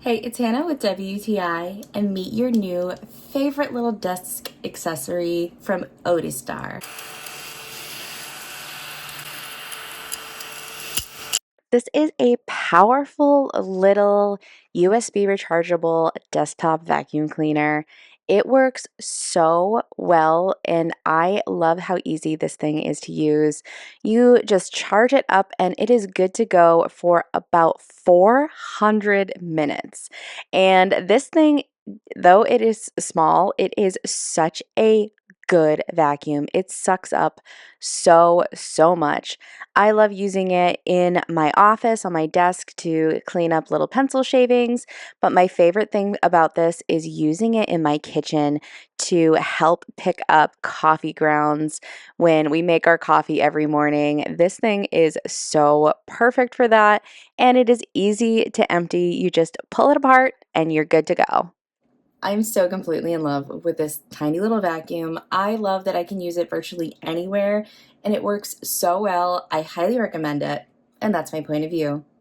Hey, it's Hannah with WTI, and meet your new favorite little desk accessory from ODISTAR. This is a powerful little USB rechargeable desktop vacuum cleaner. It works so well, and I love how easy this thing is to use. You just charge it up, and it is good to go for about 400 minutes. And this thing, though it is small, it is such a good vacuum. It sucks up so much. I love using it in my office on my desk to clean up little pencil shavings, but my favorite thing about this is using it in my kitchen to help pick up coffee grounds when we make our coffee every morning. This thing is so perfect for that, and it is easy to empty. You just pull it apart and you're good to go. I'm so completely in love with this tiny little vacuum. I love that I can use it virtually anywhere, and it works so well. I highly recommend it, and that's my point of view.